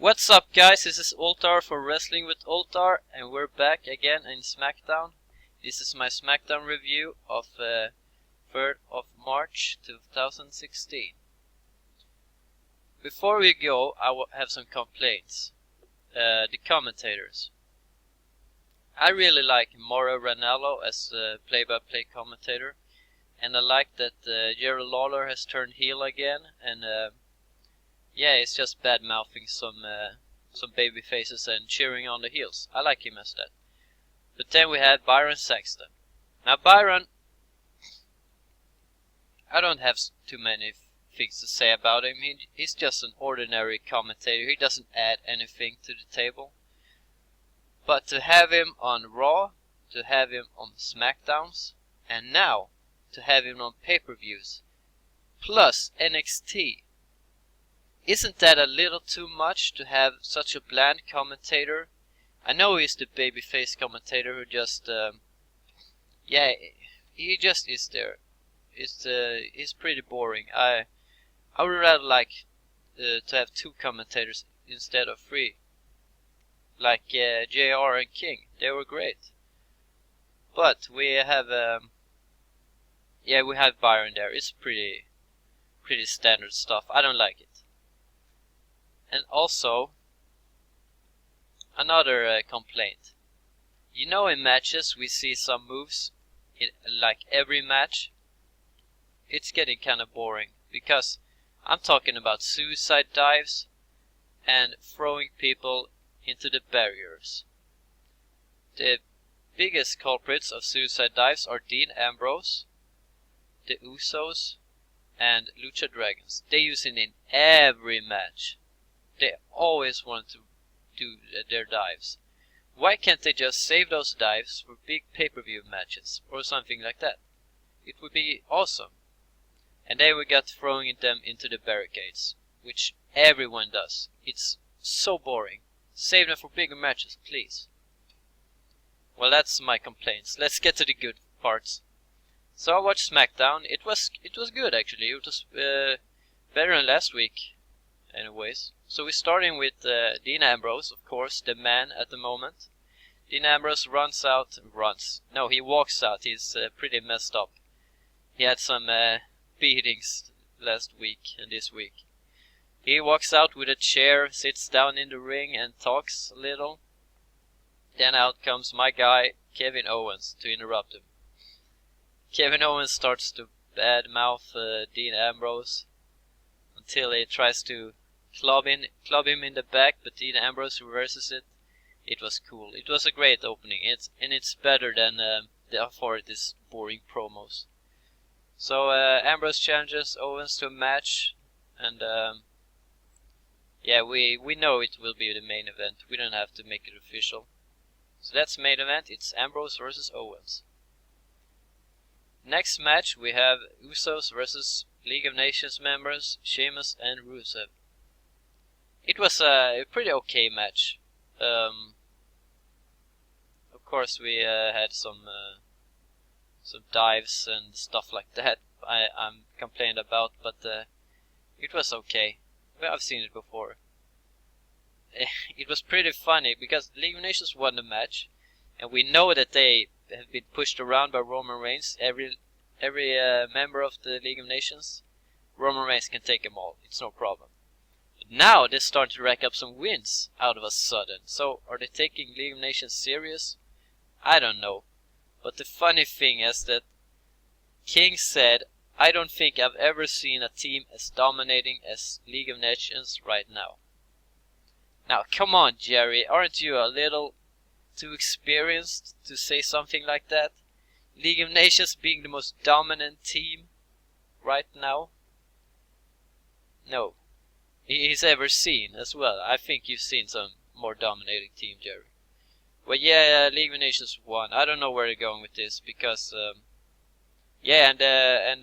What's up, guys? This is Ultar for Wrestling with Ultar, and we're back again in SmackDown. This is my SmackDown review of 3rd of March 2016. Before we go, I have some complaints. The commentators. I really like Mauro Ranallo as play-by-play commentator, and I like that Jerry Lawler has turned heel again, and yeah, it's just bad-mouthing some baby faces and cheering on the heels. I like him as that. But then we had Byron Saxton. Now Byron, I don't have too many things to say about him. He's just an ordinary commentator. He doesn't add anything to the table. But to have him on Raw, to have him on SmackDowns, and now to have him on pay-per-views, plus NXT, isn't that a little too much to have such a bland commentator? I know he's the babyface commentator who just, yeah, he just is there. He's pretty boring. I would rather like to have 2 commentators instead of 3. Like JR and King, they were great. But we have, yeah, we have Byron there. It's pretty standard stuff. I don't like it. And also, another complaint. You know, in matches we see some moves in like every match. It's getting kind of boring because I'm talking about suicide dives and throwing people into the barriers. The biggest culprits of suicide dives are Dean Ambrose, the Usos, and Lucha Dragons. They use it in every match. They always want to do their dives. Why can't they just save those dives for big pay-per-view matches or something like that? It would be awesome. And then we got throwing them into the barricades, which everyone does. It's so boring. Save them for bigger matches, please. Well, that's my complaints. Let's get to the good parts. So I watched SmackDown. It was good actually. It was better than last week, anyways. So we're starting with Dean Ambrose, of course, the man at the moment. Dean Ambrose he walks out. He's pretty messed up. He had some beatings last week and this week. He walks out with a chair, sits down in the ring and talks a little. Then out comes my guy, Kevin Owens, to interrupt him. Kevin Owens starts to badmouth Dean Ambrose until he tries to club him in the back, but Dean Ambrose reverses it. It was cool. It was a great opening. It's better than the Authority's boring promos. So Ambrose challenges Owens to a match, and yeah, we know it will be the main event. We don't have to make it official. So that's main event. It's Ambrose versus Owens. Next match we have Usos versus League of Nations members Sheamus and Rusev. It was a pretty okay match. Of course we had some dives and stuff like that I'm complained about, but it was okay. Well, I've seen it before. It was pretty funny because League of Nations won the match, and we know that they have been pushed around by Roman Reigns. Every member of the League of Nations, Roman Reigns can take them all. It's no problem. But now they're starting to rack up some wins out of a sudden. So are they taking League of Nations serious? I don't know. But the funny thing is that King said, "I don't think I've ever seen a team as dominating as League of Nations right now." Now, come on, Jerry. Aren't you a little too experienced to say something like that? League of Nations being the most dominant team right now? No. He's ever seen as well. I think you've seen some more dominating team, Jerry. Well, yeah, League of Nations won. I don't know where they're going with this because, yeah, and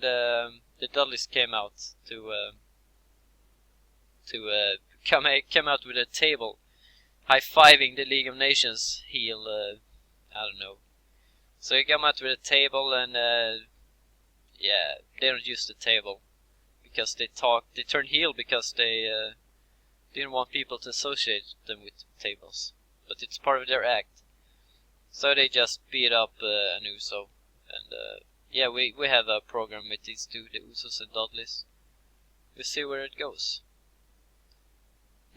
the Dudleys came out to come out with a table, high-fiving the League of Nations heel. I don't know. So he came out with a table, and yeah, they don't use the table because they turn heel because they Didn't want people to associate them with tables, but it's part of their act. So they just beat up an Uso, and yeah, we have a program with these two, the Usos and Dudleys. We'll see where it goes.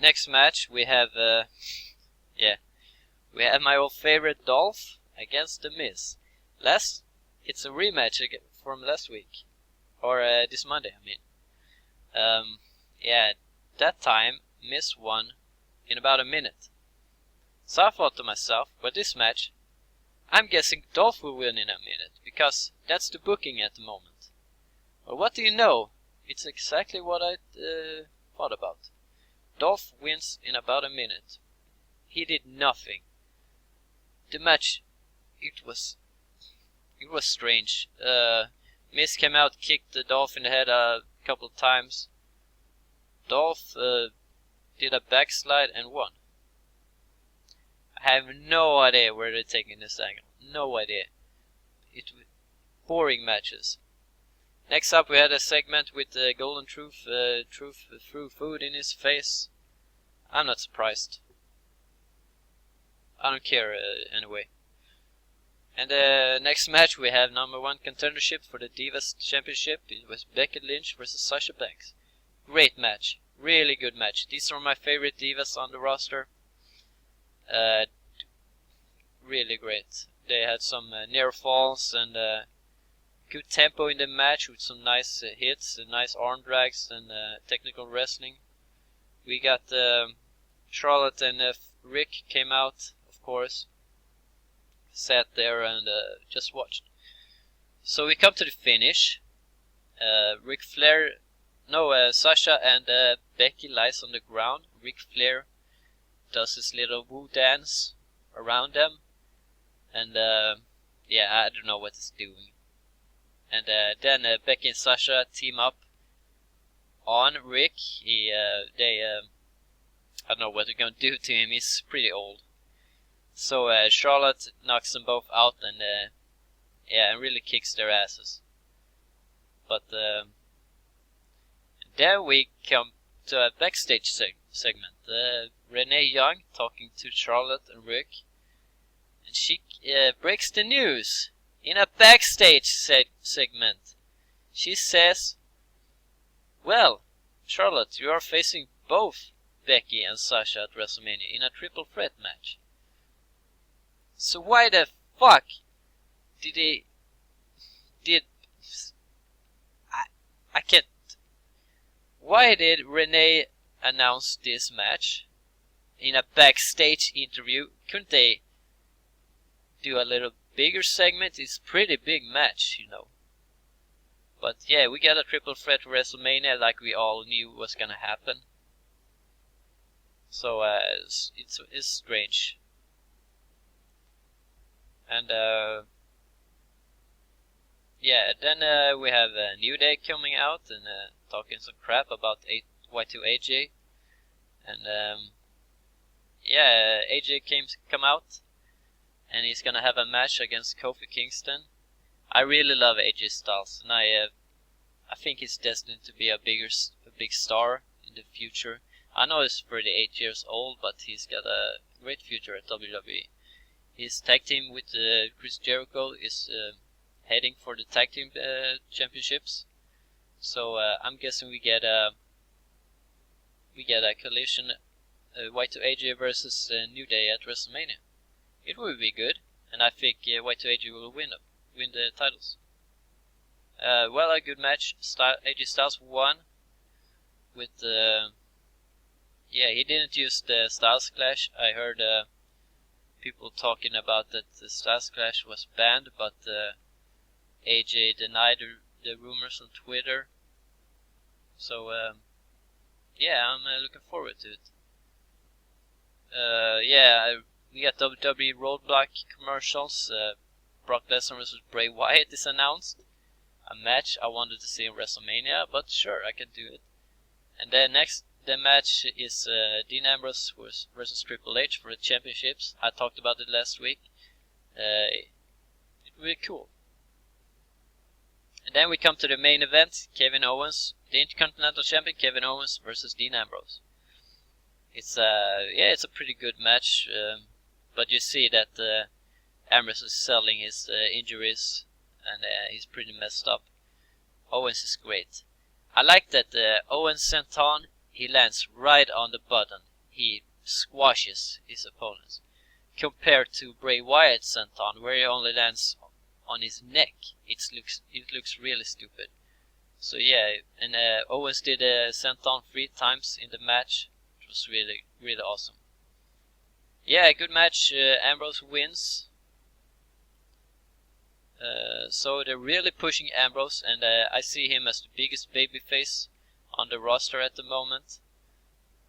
Next match we have we have my old favorite Dolph against The Miz. It's a rematch from last week, or this Monday, I mean. Yeah, that time Miz won in about a minute. So I thought to myself, well, this match, I'm guessing Dolph will win in a minute, because that's the booking at the moment. Well, what do you know? It's exactly what I thought about. Dolph wins in about a minute. He did nothing. The match, it was strange. Miz came out, kicked the Dolph in the head a couple of times. Dolph did a backslide and won. I have no idea where they're taking this angle. No idea. It was boring matches. Next up, we had a segment with Golden Truth threw food in his face. I'm not surprised. I don't care anyway. And next match, we have #1 contendership for the Divas Championship. It was Becky Lynch versus Sasha Banks. Great match. Really good match. These are my favorite Divas on the roster. Really great. They had some near falls and good tempo in the match with some nice hits and nice arm drags and technical wrestling. We got Charlotte and Rick came out, of course. Sat there and just watched. So we come to the finish. Sasha and Becky lies on the ground. Ric Flair does his little woo dance around them. And yeah, I don't know what he's doing. And then Becky and Sasha team up on Rick. I don't know what they're going to do to him. He's pretty old. So Charlotte knocks them both out and and really kicks their asses. But then we come to a backstage segment. Renee Young talking to Charlotte and Rick. And she breaks the news in a backstage segment. She says, well, Charlotte, you are facing both Becky and Sasha at WrestleMania in a triple threat match. So why the fuck I can't. Why did Renee announce this match in a backstage interview? Couldn't they do a little bigger segment? It's a pretty big match, you know. But yeah, we got a triple threat WrestleMania like we all knew was gonna happen. So it's strange. And yeah, then we have New Day coming out and talking some crap about Y2AJ. And yeah, AJ come out and he's gonna have a match against Kofi Kingston. I really love AJ Styles, and I think he's destined to be a big star in the future. I know he's 38 years old, but he's got a great future at WWE. His tag team with Chris Jericho is heading for the tag team championships. So I'm guessing we get a collision, Y2AJ versus New Day at WrestleMania. It will be good, and I think Y2AJ will win the titles. Well, a good match. AJ Styles won with he didn't use the Styles Clash. I heard people talking about that the Styles Clash was banned, but AJ denied the rumors on Twitter. So yeah, I'm looking forward to it. We got WWE Roadblock commercials. Brock Lesnar vs. Bray Wyatt is announced. A match I wanted to see in WrestleMania, but sure, I can do it. And then the match is Dean Ambrose versus Triple H for the championships. I talked about it last week. It will be cool. And then we come to the main event, Kevin Owens, the Intercontinental Champion Kevin Owens versus Dean Ambrose. It's it's a pretty good match, but you see that Ambrose is selling his injuries, and he's pretty messed up. Owens is great. I like that Owens senton, he lands right on the button. He squashes his opponents. Compared to Bray Wyatt's senton, where he only lands on his neck, it looks really stupid. So yeah, and Owens did a senton 3 times in the match. It was really, really awesome. Yeah, good match. Ambrose wins. So they're really pushing Ambrose, and I see him as the biggest babyface on the roster at the moment.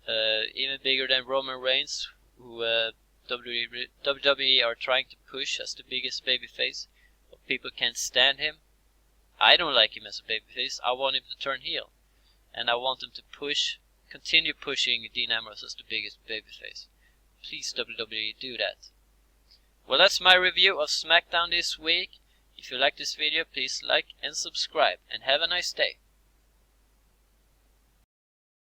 Even bigger than Roman Reigns, who WWE are trying to push as the biggest babyface, but people can't stand him. I don't like him as a babyface. I want him to turn heel, and I want him to continue pushing Dean Ambrose as the biggest babyface. Please, WWE, do that. Well, that's my review of SmackDown this week. If you like this video, please like and subscribe, and have a nice day.